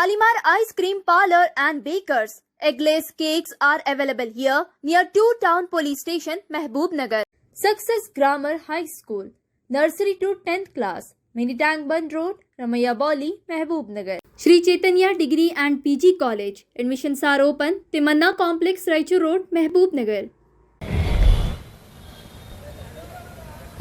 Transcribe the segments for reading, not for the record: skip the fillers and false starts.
Shalimar Ice Cream Parlor and Bakers. Eggless cakes are available here near 2 Town Police Station, Mehboob Nagar. Success Grammar High School, Nursery to 10th class, Mini Tank Bund Road, Ramaiya Boli, Mehboob Nagar. Shri Chaitanya Degree and PG College. Admissions are open. Timanna Complex, Raichur Road, Mehboob Nagar.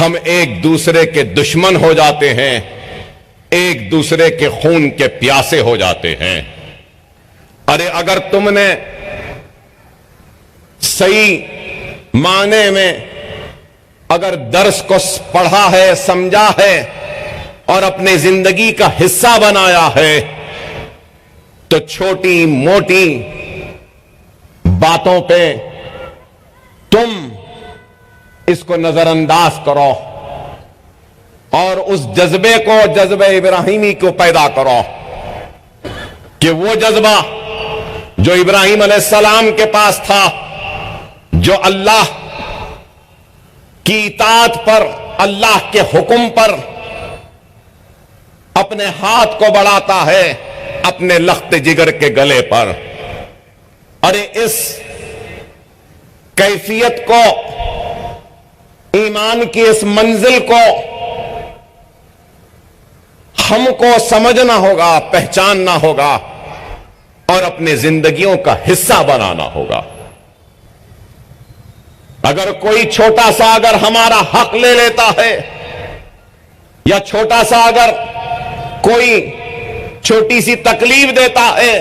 ہم ایک دوسرے کے دشمن ہو جاتے ہیں، ایک دوسرے کے خون کے پیاسے ہو جاتے ہیں۔ ارے اگر تم نے صحیح معنی میں اگر درس کو پڑھا ہے، سمجھا ہے اور اپنے زندگی کا حصہ بنایا ہے تو چھوٹی موٹی باتوں پہ تم اس کو نظر انداز کرو اور اس جذبے کو، جذبہ ابراہیمی کو پیدا کرو کہ وہ جذبہ جو ابراہیم علیہ السلام کے پاس تھا، جو اللہ کی اطاعت پر، اللہ کے حکم پر اپنے ہاتھ کو بڑھاتا ہے اپنے لخت جگر کے گلے پر۔ ارے اس کیفیت کو، ایمان کی اس منزل کو ہم کو سمجھنا ہوگا، پہچاننا ہوگا اور اپنے زندگیوں کا حصہ بنانا ہوگا۔ اگر کوئی چھوٹا سا اگر ہمارا حق لے لیتا ہے، یا چھوٹا سا اگر کوئی چھوٹی سی تکلیف دیتا ہے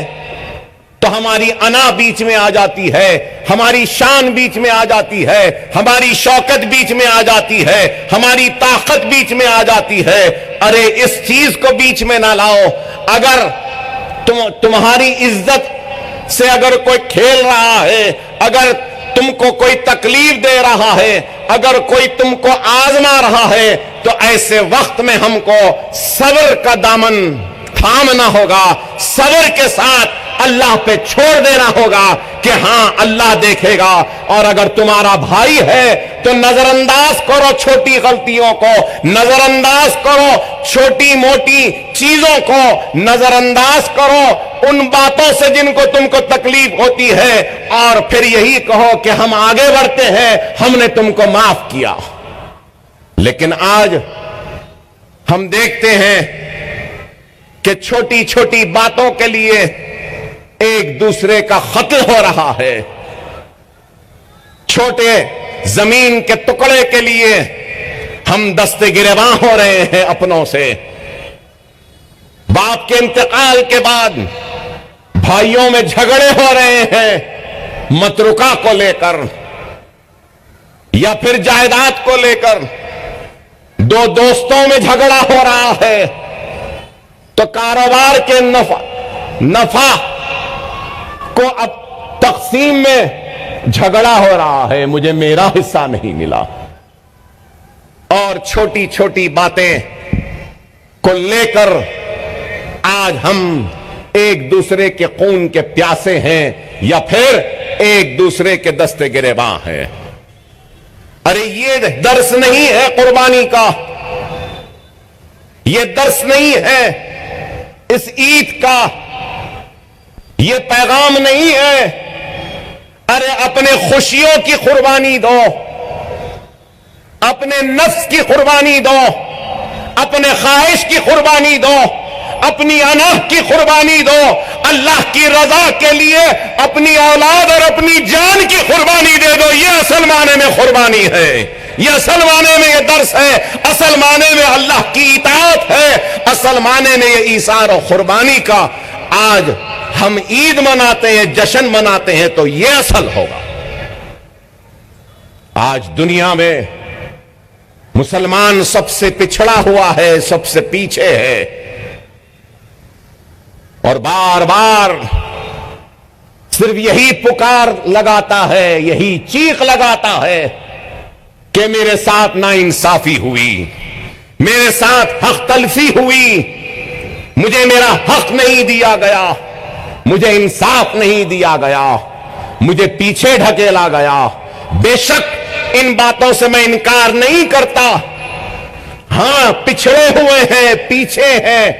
تو ہماری انا بیچ میں آ جاتی ہے، ہماری شان بیچ میں آ جاتی ہے، ہماری شوکت بیچ میں آ جاتی ہے، ہماری طاقت بیچ میں آ جاتی ہے۔ ارے اس چیز کو بیچ میں نہ لاؤ۔ اگر تمہاری عزت سے اگر کوئی کھیل رہا ہے، اگر تم کو کوئی تکلیف دے رہا ہے، اگر کوئی تم کو آزما رہا ہے تو ایسے وقت میں ہم کو صبر کا دامن تھامنا ہوگا، صبر کے ساتھ اللہ پہ چھوڑ دینا ہوگا کہ ہاں اللہ دیکھے گا۔ اور اگر تمہارا بھائی ہے تو نظر انداز کرو چھوٹی غلطیوں کو، نظر انداز کرو چھوٹی موٹی چیزوں کو، نظر انداز کرو ان باتوں سے جن کو تم کو تکلیف ہوتی ہے، اور پھر یہی کہو کہ ہم آگے بڑھتے ہیں، ہم نے تم کو معاف کیا۔ لیکن آج ہم دیکھتے ہیں کہ چھوٹی چھوٹی باتوں کے لیے ایک دوسرے کا قتل ہو رہا ہے، چھوٹے زمین کے ٹکڑے کے لیے ہم دست گریباں ہو رہے ہیں اپنوں سے۔ باپ کے انتقال کے بعد بھائیوں میں جھگڑے ہو رہے ہیں متروکہ کو لے کر، یا پھر جائیداد کو لے کر دو دوستوں میں جھگڑا ہو رہا ہے تو کاروبار کے نفع کو اب تقسیم میں جھگڑا ہو رہا ہے، مجھے میرا حصہ نہیں ملا۔ اور چھوٹی چھوٹی باتیں کو لے کر آج ہم ایک دوسرے کے خون کے پیاسے ہیں یا پھر ایک دوسرے کے دست گریباں ہیں۔ ارے یہ درس نہیں ہے قربانی کا، یہ درس نہیں ہے اس عید کا، یہ پیغام نہیں ہے ارے اپنے خوشیوں کی قربانی دو، اپنے نفس کی قربانی دو، اپنے خواہش کی قربانی دو، اپنی انا کی قربانی دو، اللہ کی رضا کے لیے اپنی اولاد اور اپنی جان کی قربانی دے دو۔ یہ اصل معنی میں قربانی ہے، یہ اصل معنی میں یہ درس ہے، اصل معنی میں اللہ کی اطاعت ہے، اصل معنی میں یہ ایثار و قربانی کا آج ہم عید مناتے ہیں، جشن مناتے ہیں تو یہ اصل ہوگا۔ آج دنیا میں مسلمان سب سے پچھڑا ہوا ہے، سب سے پیچھے ہے، اور بار بار صرف یہی پکار لگاتا ہے، یہی چیخ لگاتا ہے کہ میرے ساتھ ناانصافی ہوئی، میرے ساتھ حق تلفی ہوئی، مجھے میرا حق نہیں دیا گیا، مجھے انصاف نہیں دیا گیا، مجھے پیچھے ڈھکیلا گیا۔ بے شک ان باتوں سے میں انکار نہیں کرتا، ہاں پچھڑے ہوئے ہیں، پیچھے ہیں،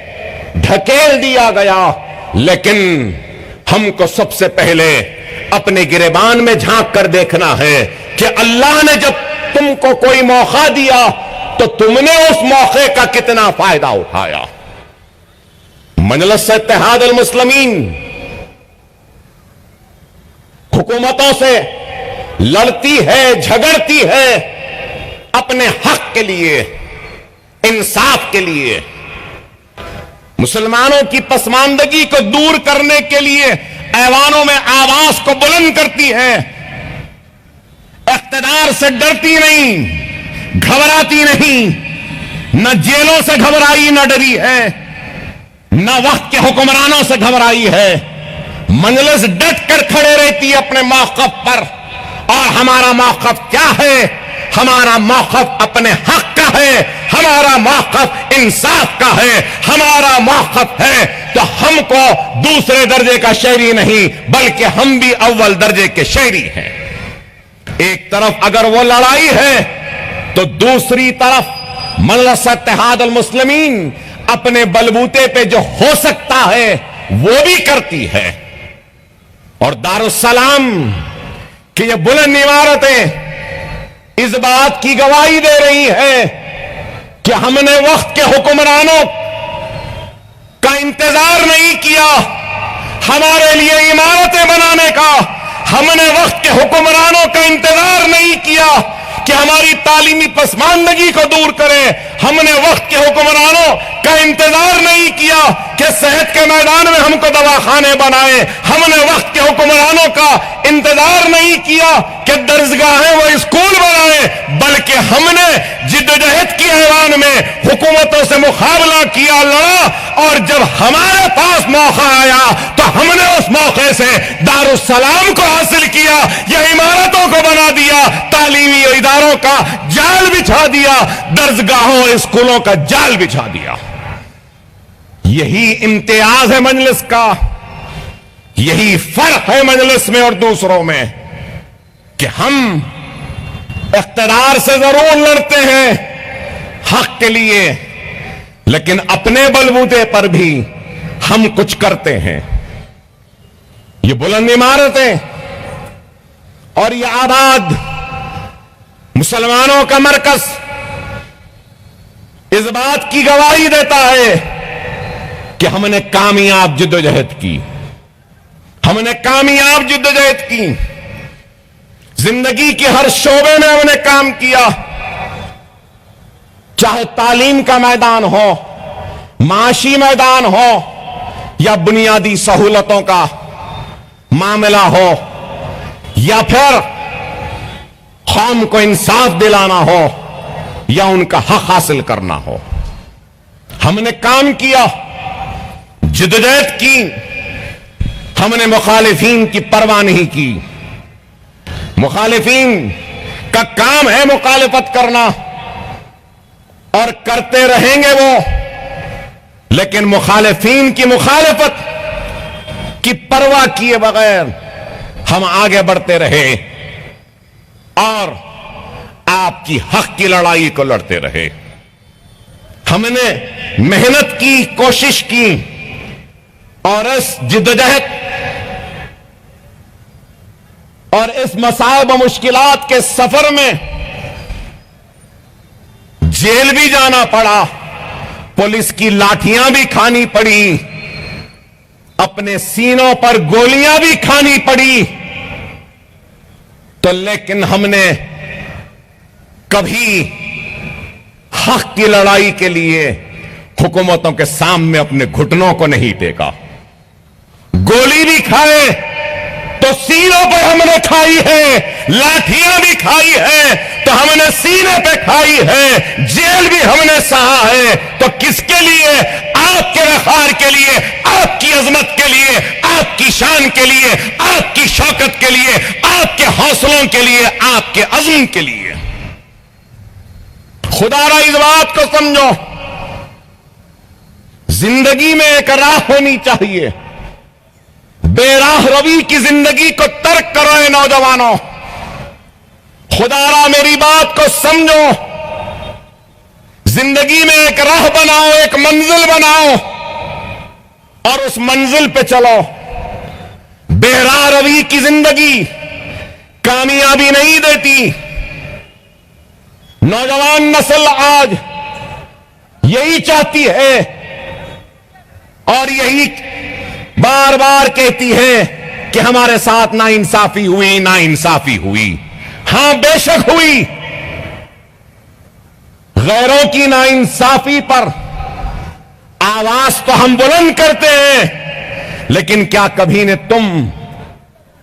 ڈھکیل دیا گیا، لیکن ہم کو سب سے پہلے اپنے گریبان میں جھانک کر دیکھنا ہے کہ اللہ نے جب تم کو کوئی موقع دیا تو تم نے اس موقع کا کتنا فائدہ اٹھایا۔ مجلس اتحاد المسلمین حکومتوں سے لڑتی ہے، جھگڑتی ہے، اپنے حق کے لیے، انصاف کے لیے، مسلمانوں کی پسماندگی کو دور کرنے کے لیے ایوانوں میں آواز کو بلند کرتی ہے، اقتدار سے ڈرتی نہیں، گھبراتی نہیں، نہ جیلوں سے گھبرائی نہ ڈری ہے، نہ وقت کے حکمرانوں سے گھبرائی ہے، مجلس ڈٹ کر کھڑے رہتی ہے اپنے موقف پر۔ اور ہمارا موقف کیا ہے؟ ہمارا موقف اپنے حق کا ہے، ہمارا موقف انصاف کا ہے، ہمارا موقف ہے تو ہم کو دوسرے درجے کا شہری نہیں بلکہ ہم بھی اول درجے کے شہری ہیں۔ ایک طرف اگر وہ لڑائی ہے تو دوسری طرف مجلس اتحاد المسلمین اپنے بلبوتے پہ جو ہو سکتا ہے وہ بھی کرتی ہے۔ اور دارالسلام کہ یہ بلند عمارتیں اس بات کی گواہی دے رہی ہے کہ ہم نے وقت کے حکمرانوں کا انتظار نہیں کیا ہمارے لیے عمارتیں بنانے کا، ہم نے وقت کے حکمرانوں کا انتظار نہیں کیا کہ ہماری تعلیمی پسماندگی کو دور کرے، ہم نے وقت کے حکمرانوں کا انتظار نہیں کیا کہ صحت کے میدان میں ہم کو دواخانے بنائے، ہم نے وقت کے حکمرانوں کا انتظار نہیں کیا کہ درسگاہیں وہ اسکول بنائے، بلکہ ہم نے جدوجہد کی ایوان میں حکومتوں سے مقابلہ کیا، لڑا، اور جب ہمارے پاس موقع آیا تو ہم نے اس موقع سے دارالسلام کو حاصل کیا، یہ عمارتوں کو بنا دیا، تعلیمی اداروں کا جال بچھا دیا، درسگاہوں اسکولوں کا جال بچھا دیا۔ یہی امتیاز ہے مجلس کا، یہی فرق ہے مجلس میں اور دوسروں میں کہ ہم اقتدار سے ضرور لڑتے ہیں حق کے لیے، لیکن اپنے بلبوتے پر بھی ہم کچھ کرتے ہیں۔ یہ بلند عمارتیں اور یہ آباد مسلمانوں کا مرکز اس بات کی گواہی دیتا ہے کہ ہم نے کامیاب جدوجہد کی، ہم نے کامیاب جدوجہد کی، زندگی کے ہر شعبے میں ہم نے کام کیا، چاہے تعلیم کا میدان ہو، معاشی میدان ہو، یا بنیادی سہولتوں کا معاملہ ہو، یا پھر قوم کو انصاف دلانا ہو یا ان کا حق حاصل کرنا ہو۔ ہم نے کام کیا، جدوجہد کی، ہم نے مخالفین کی پرواہ نہیں کی۔ مخالفین کا کام ہے مخالفت کرنا اور کرتے رہیں گے وہ، لیکن مخالفین کی مخالفت کی پرواہ کیے بغیر ہم آگے بڑھتے رہے اور آپ کی حق کی لڑائی کو لڑتے رہے۔ ہم نے محنت کی، کوشش کی، اور اس جدوجہد اور اس مصائب و مشکلات کے سفر میں جیل بھی جانا پڑا، پولیس کی لاٹھیاں بھی کھانی پڑی، اپنے سینوں پر گولیاں بھی کھانی پڑی، تو لیکن ہم نے کبھی حق کی لڑائی کے لیے حکومتوں کے سامنے اپنے گھٹنوں کو نہیں ٹیکا۔ گولی بھی کھائے تو سینوں پر ہم نے کھائی ہے، لاٹھیاں بھی کھائی ہے تو ہم نے سینے پہ کھائی ہے، جیل بھی ہم نے سہا ہے، تو کس کے لیے؟ آپ کے وقار کے لیے، آپ کی عظمت کے لیے، آپ کی شان کے لیے، آپ کی شوکت کے لیے، آپ کے حوصلوں کے لیے، آپ کے عزم کے لیے۔ خدا را اس بات کو سمجھو، زندگی میں ایک راہ ہونی چاہیے، بے راہ روی کی زندگی کو ترک کرو اے نوجوانوں، خدا را میری بات کو سمجھو، زندگی میں ایک راہ بناؤ، ایک منزل بناؤ اور اس منزل پہ چلو۔ بے راہ روی کی زندگی کامیابی نہیں دیتی۔ نوجوان نسل آج یہی چاہتی ہے اور یہی بار بار کہتی ہے کہ ہمارے ساتھ ناانصافی ہوئی، ناانصافی ہوئی۔ ہاں بے شک ہوئی، غیروں کی ناانصافی پر آواز تو ہم بلند کرتے ہیں، لیکن کیا کبھی تم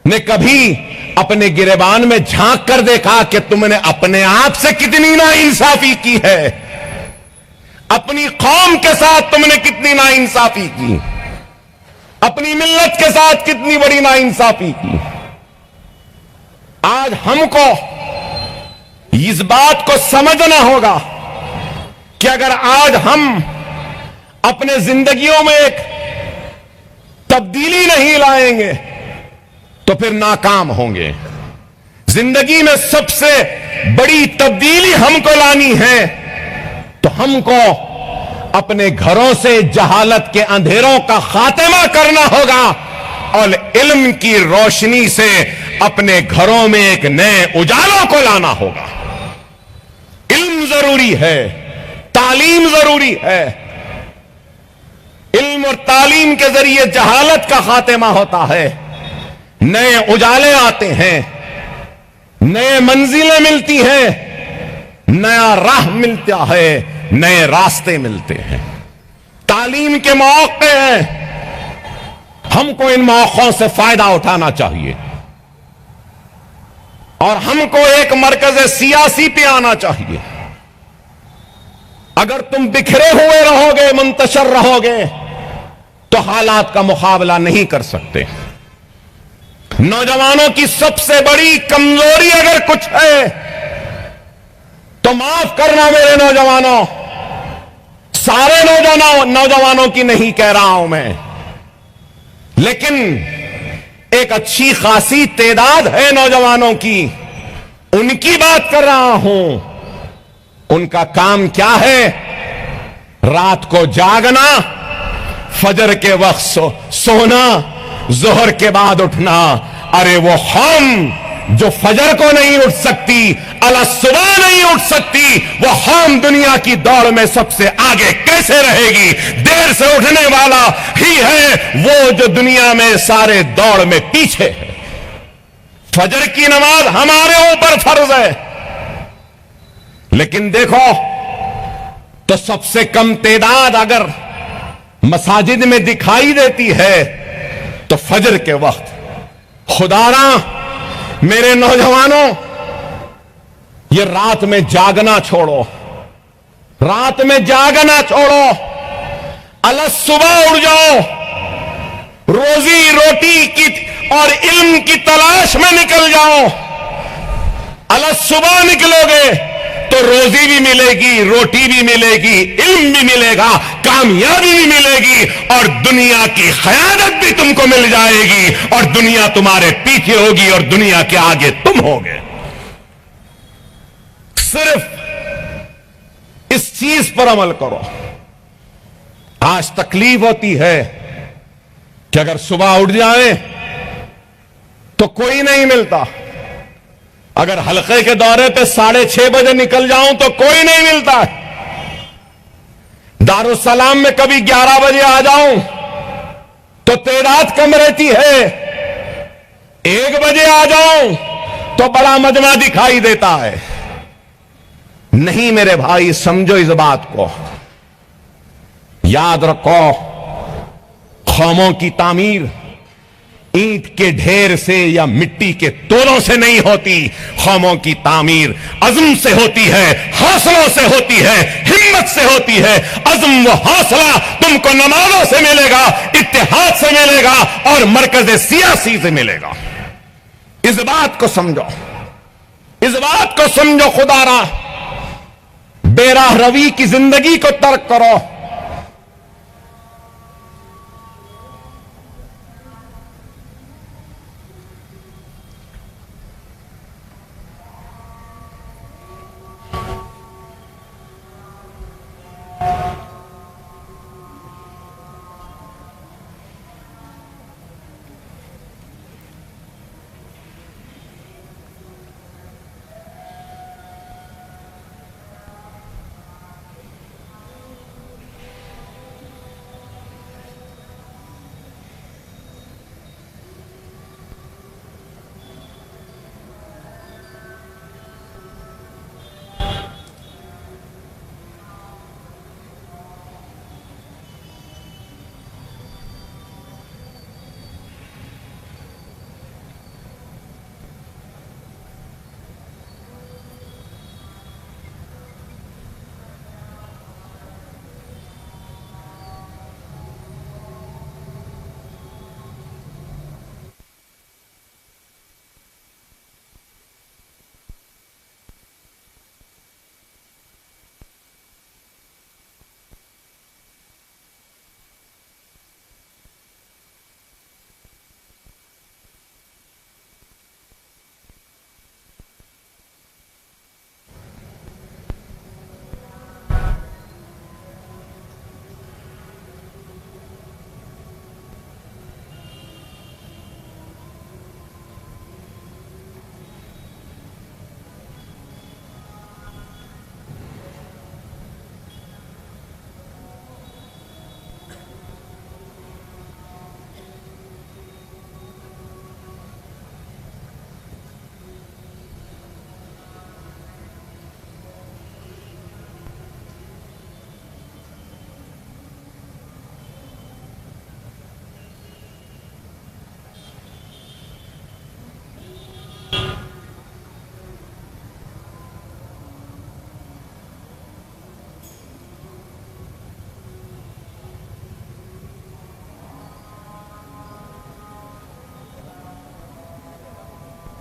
نے کبھی اپنے گریبان میں جھانک کر دیکھا کہ تم نے اپنے آپ سے کتنی ناانصافی کی ہے؟ اپنی قوم کے ساتھ تم نے کتنی ناانصافی کی، اپنی ملت کے ساتھ کتنی بڑی ناانصافی کی۔ آج ہم کو اس بات کو سمجھنا ہوگا کہ اگر آج ہم اپنے زندگیوں میں ایک تبدیلی نہیں لائیں گے تو پھر ناکام ہوں گے۔ زندگی میں سب سے بڑی تبدیلی ہم کو لانی ہے تو ہم کو اپنے گھروں سے جہالت کے اندھیروں کا خاتمہ کرنا ہوگا اور علم کی روشنی سے اپنے گھروں میں ایک نئے اجالوں کو لانا ہوگا۔ علم ضروری ہے، تعلیم ضروری ہے۔ علم اور تعلیم کے ذریعے جہالت کا خاتمہ ہوتا ہے، نئے اجالے آتے ہیں، نئے منزلیں ملتی ہیں، نیا راہ ملتا ہے، نئے راستے ملتے ہیں۔ تعلیم کے مواقع ہیں، ہم کو ان مواقعوں سے فائدہ اٹھانا چاہیے اور ہم کو ایک مرکز سیاسی پہ آنا چاہیے۔ اگر تم بکھرے ہوئے رہو گے، منتشر رہو گے تو حالات کا مقابلہ نہیں کر سکتے۔ نوجوانوں کی سب سے بڑی کمزوری اگر کچھ ہے تو معاف کرنا میرے نوجوانوں، سارے نوجوانوں کی نہیں کہہ رہا ہوں میں، لیکن ایک اچھی خاصی تعداد ہے نوجوانوں کی، ان کی بات کر رہا ہوں۔ ان کا کام کیا ہے؟ رات کو جاگنا، فجر کے وقت سونا، ظہر کے بعد اٹھنا۔ ارے وہ قوم جو فجر کو نہیں اٹھ سکتی، صبح نہیں اٹھ سکتی، وہ قوم دنیا کی دوڑ میں سب سے آگے کیسے رہے گی؟ دیر سے اٹھنے والا ہی ہے وہ جو دنیا میں سارے دوڑ میں پیچھے ہے۔ فجر کی نماز ہمارے اوپر فرض ہے، لیکن دیکھو تو سب سے کم تعداد اگر مساجد میں دکھائی دیتی ہے تو فجر کے وقت۔ خداراں میرے نوجوانوں، یہ رات میں جاگنا چھوڑو، رات میں جاگنا چھوڑو، صبح اٹھ جاؤ، روزی روٹی کی اور علم کی تلاش میں نکل جاؤ۔ صبح نکلو گے تو روزی بھی ملے گی، روٹی بھی ملے گی، علم بھی ملے گا، کامیابی بھی ملے گی، اور دنیا کی قیادت بھی تم کو مل جائے گی، اور دنیا تمہارے پیچھے ہوگی اور دنیا کے آگے تم ہوگے۔ صرف اس چیز پر عمل کرو۔ آج تکلیف ہوتی ہے کہ اگر صبح اٹھ جائیں تو کوئی نہیں ملتا، اگر حلقے کے دورے پہ 6:30 بجے نکل جاؤں تو کوئی نہیں ملتا، دارالسلام میں کبھی 11 بجے آ جاؤں تو تعداد کم رہتی ہے، 1 بجے آ جاؤں تو بڑا مجمع دکھائی دیتا ہے۔ نہیں میرے بھائی، سمجھو اس بات کو، یاد رکھو، قوموں کی تعمیر اینٹ کے ڈھیر سے یا مٹی کے تولوں سے نہیں ہوتی، قوموں کی تعمیر عزم سے ہوتی ہے، حوصلوں سے ہوتی ہے، ہمت سے ہوتی ہے۔ عزم و حوصلہ تم کو نمازوں سے ملے گا، اتحاد سے ملے گا اور مرکز سیاسی سے ملے گا۔ اس بات کو سمجھو، اس بات کو سمجھو۔ خدا را بے راہ روی کی زندگی کو ترک کرو۔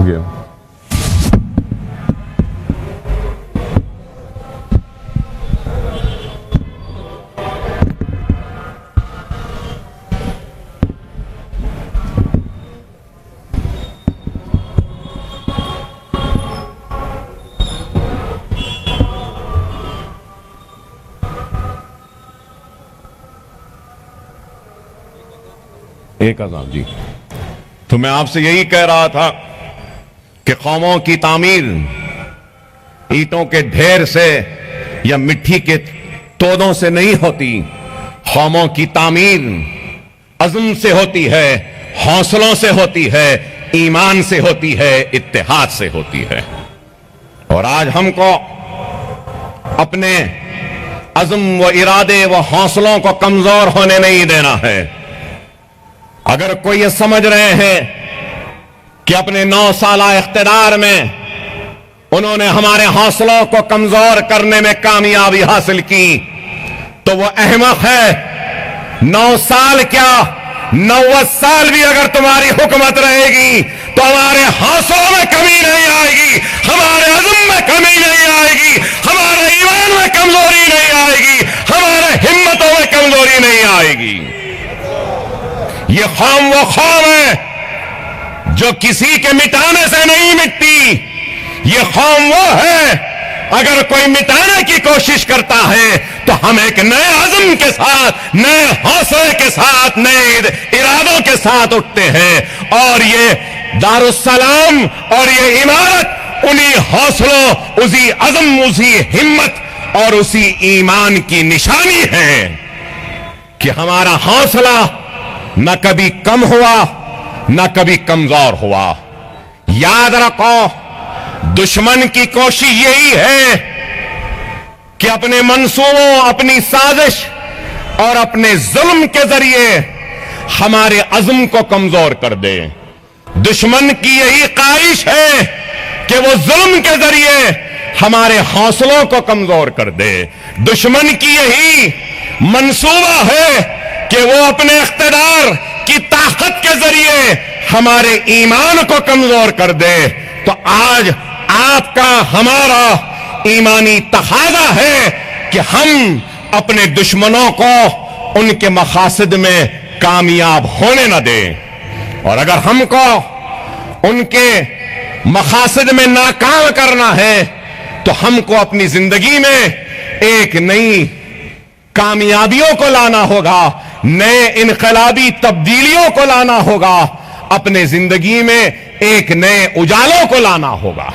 گیا. ایک اذان جی. تو میں آپ سے یہی کہہ رہا تھا کہ قوموں کی تعمیر اینٹوں کے ڈھیر سے یا مٹی کے تودوں سے نہیں ہوتی. قوموں کی تعمیر عزم سے ہوتی ہے, حوصلوں سے ہوتی ہے, ایمان سے ہوتی ہے, اتحاد سے ہوتی ہے. اور آج ہم کو اپنے عزم و ارادے و حوصلوں کو کمزور ہونے نہیں دینا ہے. اگر کوئی یہ سمجھ رہے ہیں کہ اپنے 9 سالہ اقتدار میں انہوں نے ہمارے حوصلوں کو کمزور کرنے میں کامیابی حاصل کی تو وہ احمق ہے. 9 سال کیا 90 سال بھی اگر تمہاری حکومت رہے گی تو ہمارے حوصلوں میں کمی نہیں آئے گی, ہمارے عزم میں کمی نہیں آئے گی, ہمارے ایمان میں کمزوری نہیں آئے گی, ہمارے ہمتوں میں کمزوری نہیں آئے گی. یہ قوم وہ قوم ہے جو کسی کے مٹانے سے نہیں مٹتی. یہ قوم وہ ہے اگر کوئی مٹانے کی کوشش کرتا ہے تو ہم ایک نئے عزم کے ساتھ, نئے حوصلے کے ساتھ, نئے ارادوں کے ساتھ اٹھتے ہیں. اور یہ دارالسلام اور یہ عمارت انہی حوصلوں, اسی عزم, اسی ہمت اور اسی ایمان کی نشانی ہے کہ ہمارا حوصلہ نہ کبھی کم ہوا نہ کبھی کمزور ہوا. یاد رکھو دشمن کی کوشش یہی ہے کہ اپنے منصوبوں, اپنی سازش اور اپنے ظلم کے ذریعے ہمارے عزم کو کمزور کر دے. دشمن کی یہی خواہش ہے کہ وہ ظلم کے ذریعے ہمارے حوصلوں کو کمزور کر دے. دشمن کی یہی منصوبہ ہے کہ وہ اپنے اقتدار کی طاقت کے ذریعے ہمارے ایمان کو کمزور کر دے. تو آج آپ کا ہمارا ایمانی تقاضا ہے کہ ہم اپنے دشمنوں کو ان کے مقاصد میں کامیاب ہونے نہ دیں. اور اگر ہم کو ان کے مقاصد میں ناکام کرنا ہے تو ہم کو اپنی زندگی میں ایک نئی کامیابیوں کو لانا ہوگا, نئے انقلابی تبدیلیوں کو لانا ہوگا, اپنے زندگی میں ایک نئے اجالوں کو لانا ہوگا.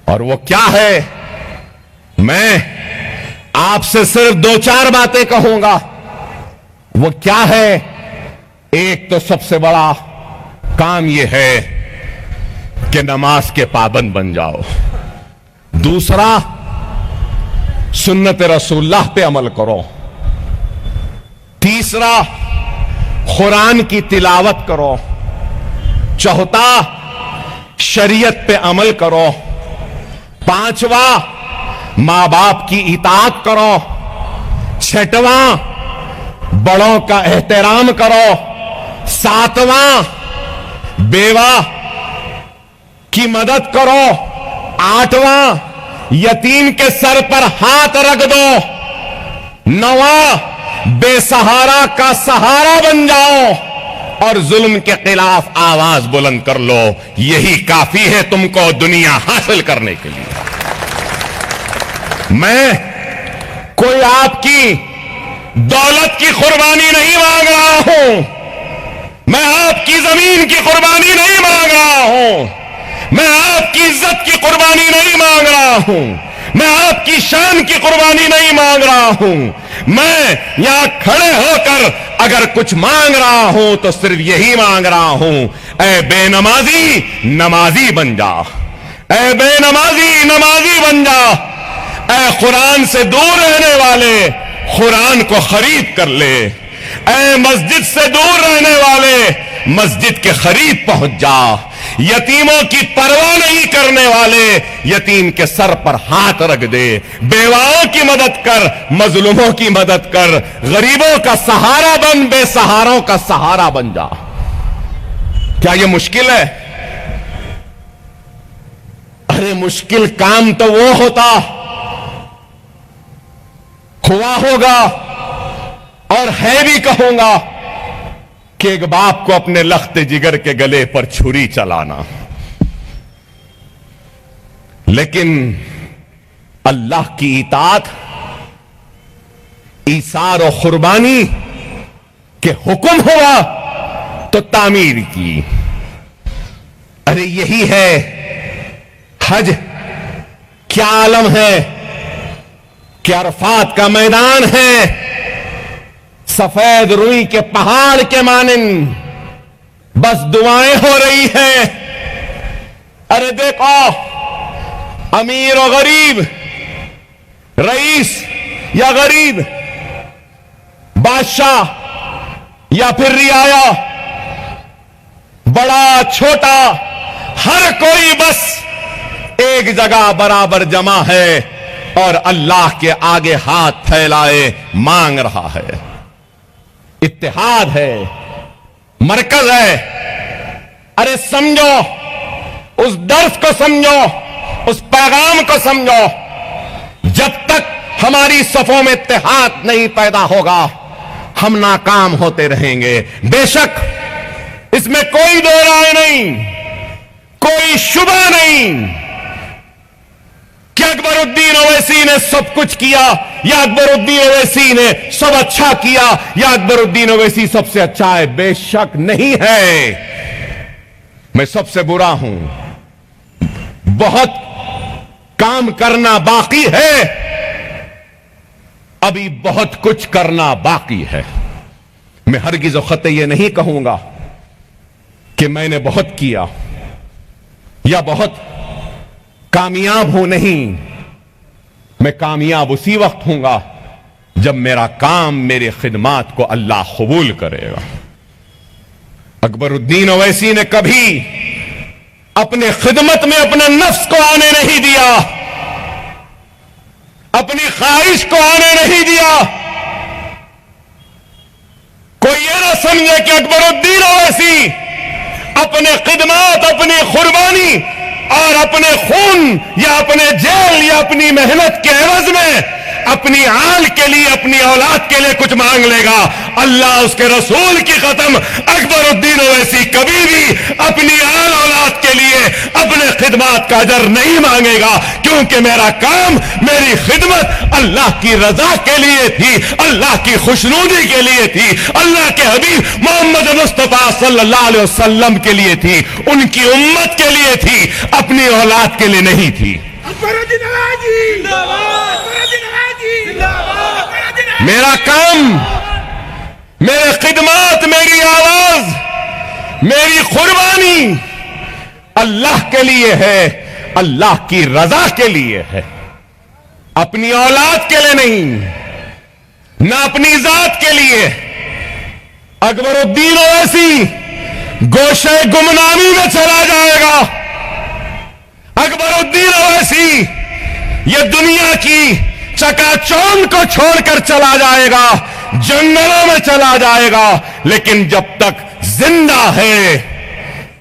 اور وہ کیا ہے, میں آپ سے صرف 2-4 باتیں کہوں گا. وہ کیا ہے؟ ایک تو سب سے بڑا کام یہ ہے کہ نماز کے پابند بن جاؤ. دوسرا سنت رسول اللہ پہ عمل کرو. تیسرا قرآن کی تلاوت کرو. چوتھا شریعت پہ عمل کرو. پانچواں ماں باپ کی اطاعت کرو. چھٹواں بڑوں کا احترام کرو. ساتواں بیوہ کی مدد کرو. آٹھواں یتیم کے سر پر ہاتھ رکھ دو. نواں بے سہارا کا سہارا بن جاؤ اور ظلم کے خلاف آواز بلند کر لو. یہی کافی ہے تم کو دنیا حاصل کرنے کے لیے. میں کوئی آپ کی دولت کی قربانی نہیں مانگ رہا ہوں. میں آپ کی زمین کی قربانی نہیں مانگ رہا ہوں. میں آپ کی عزت کی قربانی نہیں مانگ رہا ہوں. میں آپ کی شان کی قربانی نہیں مانگ رہا ہوں. میں یہاں کھڑے ہو کر اگر کچھ مانگ رہا ہوں تو صرف یہی مانگ رہا ہوں, اے بے نمازی نمازی بن جا. اے بے نمازی نمازی بن جا. اے قرآن سے دور رہنے والے قرآن کو خرید کر لے. اے مسجد سے دور رہنے والے مسجد کے قریب پہنچ جا. یتیموں کی پرواہ نہیں کرنے والے یتیم کے سر پر ہاتھ رکھ دے. بیواؤں کی مدد کر, مظلوموں کی مدد کر, غریبوں کا سہارا بن, بے سہاروں کا سہارا بن جا. کیا یہ مشکل ہے؟ ارے مشکل کام تو وہ ہوتا ہوا ہوگا اور ہے بھی کہوں گا کہ ایک باپ کو اپنے لخت جگر کے گلے پر چھری چلانا، لیکن اللہ کی اطاعت، ایثار و قربانی کے حکم ہوا تو تعمیر کی۔ ارے یہی ہے حج، کیا عالم ہے، کیا عرفات کا میدان ہے، سفید روئی کے پہاڑ کے مانند بس دعائیں ہو رہی ہیں۔ ارے دیکھو، امیر و غریب، رئیس یا غریب، بادشاہ یا پھر رعایا، بڑا چھوٹا، ہر کوئی بس ایک جگہ برابر جمع ہے اور اللہ کے آگے ہاتھ پھیلائے مانگ رہا ہے۔ اتحاد ہے، مرکز ہے۔ ارے سمجھو، اس درس کو سمجھو، اس پیغام کو سمجھو۔ جب تک ہماری صفوں میں اتحاد نہیں پیدا ہوگا ہم ناکام ہوتے رہیں گے۔ بے شک اس میں کوئی دو رائے نہیں، کوئی شبہ نہیں کہ اکبر الدین اویسی نے سب کچھ کیا یا اکبر الدین اویسی نے سب اچھا کیا یا اکبر الدین اویسی سب سے اچھا ہے۔ بے شک نہیں ہے، میں سب سے برا ہوں۔ بہت کام کرنا باقی ہے، ابھی بہت کچھ کرنا باقی ہے۔ میں ہرگز و قطع یہ نہیں کہوں گا کہ میں نے بہت کیا یا بہت کامیاب ہوں، نہیں۔ میں کامیاب اسی وقت ہوں گا جب میرا کام، میری خدمات کو اللہ قبول کرے گا۔ اکبر الدین اویسی نے کبھی اپنے خدمت میں اپنے نفس کو آنے نہیں دیا، اپنی خواہش کو آنے نہیں دیا۔ کوئی یہ نہ سمجھے کہ اکبر الدین اویسی اپنے خدمات، اپنی قربانی اور اپنے خون یا اپنے جیل یا اپنی محنت کے عوض میں اپنی آل کے لیے، اپنی اولاد کے لیے کچھ مانگ لے گا۔ اللہ اس کے رسول کی قسم، اکبر الدین اویسی کبھی بھی اپنی آل اولاد کے لیے اپنے خدمات کا اجر نہیں مانگے گا، کیونکہ میرا کام، میری خدمت اللہ کی رضا کے لیے تھی، اللہ کی خوشنودی کے لیے تھی، اللہ کے حبیب محمد مصطفیٰ صلی اللہ علیہ وسلم کے لیے تھی، ان کی امت کے لیے تھی، اپنی اولاد کے لیے نہیں تھی۔ میرا کام، میرے خدمات، میری آواز، میری قربانی اللہ کے لیے ہے، اللہ کی رضا کے لیے ہے، اپنی اولاد کے لیے نہیں، نہ اپنی ذات کے لیے۔ اکبر الدین اویسی گوشے گمنامی میں چلا جائے گا۔ اکبر الدین اویسی یہ دنیا کی چکا چوند کو چھوڑ کر چلا جائے گا، جنگلوں میں چلا جائے گا، لیکن جب تک زندہ ہے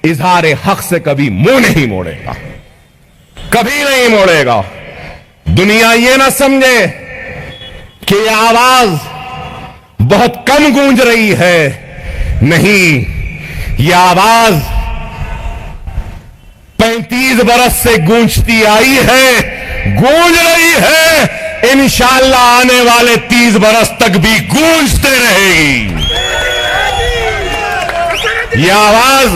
اظہار حق سے کبھی منہ نہیں موڑے گا، کبھی نہیں موڑے گا۔ دنیا یہ نہ سمجھے کہ یہ آواز بہت کم گونج رہی ہے، نہیں، یہ آواز 35 برس سے گونجتی آئی ہے، گونج رہی ہے، انشاءاللہ آنے والے 30 برس تک بھی گونجتے رہے گی۔ یہ آواز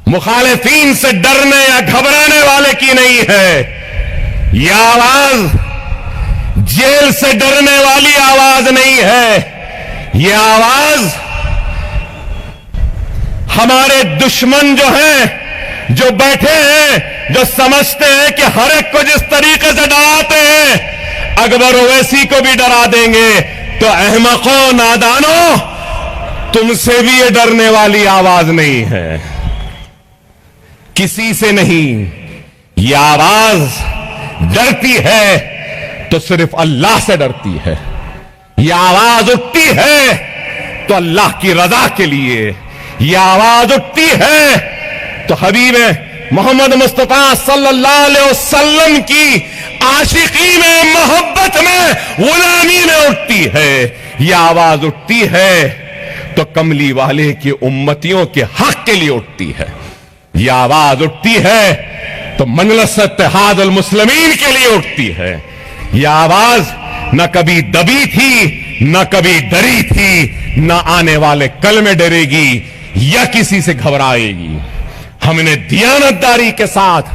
مخالفین سے ڈرنے یا گھبرانے والے کی نہیں ہے، یہ آواز جیل سے ڈرنے والی آواز نہیں ہے، یہ آواز ہمارے دشمن جو ہیں، جو بیٹھے ہیں، جو سمجھتے ہیں کہ ہر ایک کو جس طریقے سے ڈراتے ہیں اکبر اویسی کو بھی ڈرا دیں گے، تو احمقوں، نادانوں، تم سے بھی یہ ڈرنے والی آواز نہیں ہے، کسی سے نہیں۔ یہ آواز ڈرتی ہے تو صرف اللہ سے ڈرتی ہے، یہ آواز اٹھتی ہے تو اللہ کی رضا کے لیے، یہ آواز اٹھتی ہے تو حبیب محمد مصطفیٰ صلی اللہ علیہ وسلم کی عاشقی میں، محبت میں، غلامی میں اٹھتی ہے، یہ آواز اٹھتی ہے تو کملی والے کی امتیوں کے حق کے لیے اٹھتی ہے، یہ آواز اٹھتی ہے تو مجلس اتحاد المسلمین کے لیے اٹھتی ہے، یہ آواز نہ کبھی دبی تھی، نہ کبھی ڈری تھی، نہ آنے والے کل میں ڈرے گی یا کسی سے گھبرائے گی۔ ہم نے دیانتداری کے ساتھ،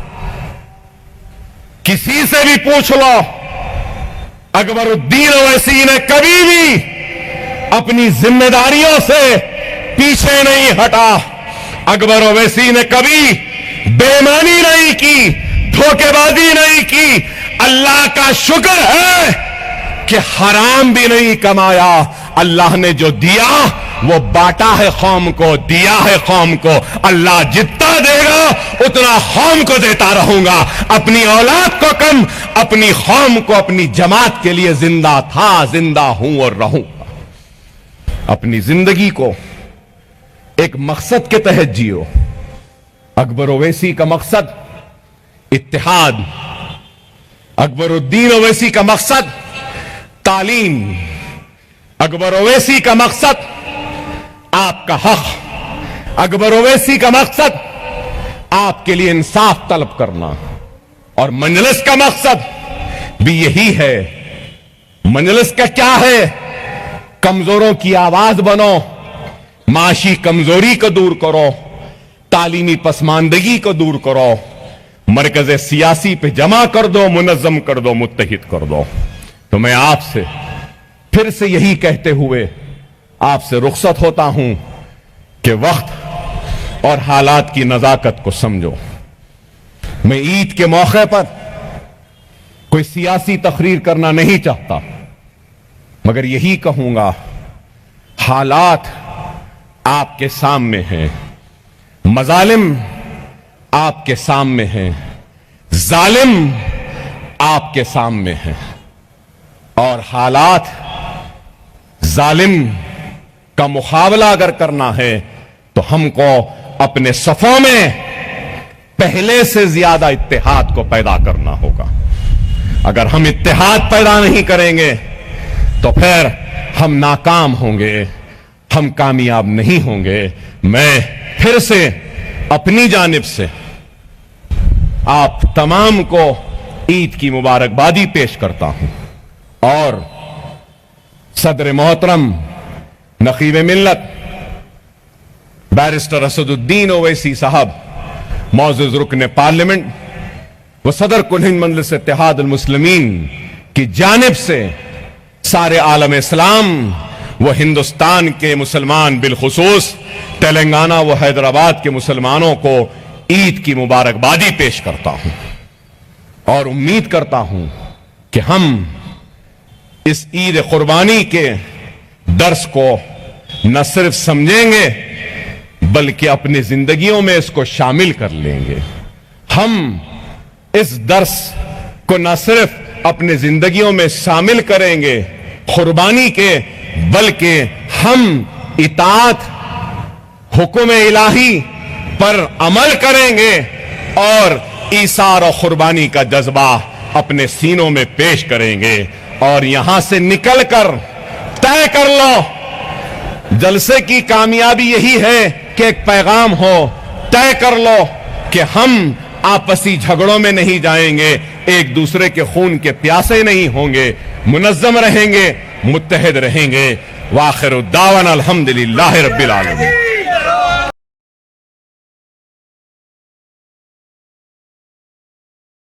کسی سے بھی پوچھ لو، اکبر الدین اویسی نے کبھی بھی اپنی ذمہ داریوں سے پیچھے نہیں ہٹا، اکبر اویسی نے کبھی بے ایمانی نہیں کی، دھوکے بازی نہیں کی۔ اللہ کا شکر ہے کہ حرام بھی نہیں کمایا، اللہ نے جو دیا وہ بانٹا ہے قوم کو، دیا ہے قوم کو، اللہ جتنا دے گا اتنا قوم کو دیتا رہوں گا، اپنی اولاد کو کم، اپنی قوم کو، اپنی جماعت کے لیے زندہ تھا، زندہ ہوں اور رہوں گا۔ اپنی زندگی کو ایک مقصد کے تحت جیو۔ اکبر اویسی کا مقصد اتحاد، اکبر الدین اویسی کا مقصد تعلیم، اکبر اویسی کا مقصد آپ کا حق، اکبر اویسی کا مقصد آپ کے لیے انصاف طلب کرنا، اور مجلس کا مقصد بھی یہی ہے۔ مجلس کا کیا ہے؟ کمزوروں کی آواز بنو، معاشی کمزوری کو دور کرو، تعلیمی پسماندگی کو دور کرو، مرکز سیاسی پہ جمع کر دو، منظم کر دو، متحد کر دو۔ تو میں آپ سے پھر سے یہی کہتے ہوئے آپ سے رخصت ہوتا ہوں کہ وقت اور حالات کی نزاکت کو سمجھو۔ میں عید کے موقع پر کوئی سیاسی تقریر کرنا نہیں چاہتا، مگر یہی کہوں گا، حالات آپ کے سامنے ہیں، مظالم آپ کے سامنے ہیں، ظالم آپ کے سامنے ہیں، اور حالات ظالم کا مقابلہ اگر کرنا ہے تو ہم کو اپنے صفوں میں پہلے سے زیادہ اتحاد کو پیدا کرنا ہوگا۔ اگر ہم اتحاد پیدا نہیں کریں گے تو پھر ہم ناکام ہوں گے، ہم کامیاب نہیں ہوں گے۔ میں پھر سے اپنی جانب سے آپ تمام کو عید کی مبارکبادی پیش کرتا ہوں، اور صدر محترم نقیب ملت بیرسٹر اسد الدین اویسی صاحب، معزز رکن پارلیمنٹ و صدر کل ہند مجلس اتحاد المسلمین کی جانب سے سارے عالم اسلام و ہندوستان کے مسلمان، بالخصوص تلنگانہ و حیدرآباد کے مسلمانوں کو عید کی مبارکبادی پیش کرتا ہوں، اور امید کرتا ہوں کہ ہم اس عید قربانی کے درس کو نہ صرف سمجھیں گے بلکہ اپنی زندگیوں میں اس کو شامل کر لیں گے۔ ہم اس درس کو نہ صرف اپنی زندگیوں میں شامل کریں گے قربانی کے، بلکہ ہم اطاعت حکم الہی پر عمل کریں گے اور ایثار و قربانی کا جذبہ اپنے سینوں میں پیش کریں گے۔ اور یہاں سے نکل کر طے کر لو، جلسے کی کامیابی یہی ہے کہ ایک پیغام ہو، طے کر لو کہ ہم آپسی جھگڑوں میں نہیں جائیں گے، ایک دوسرے کے خون کے پیاسے نہیں ہوں گے، منظم رہیں گے، متحد رہیں گے۔ وآخر الدعوانا الحمدللہ رب العالمین۔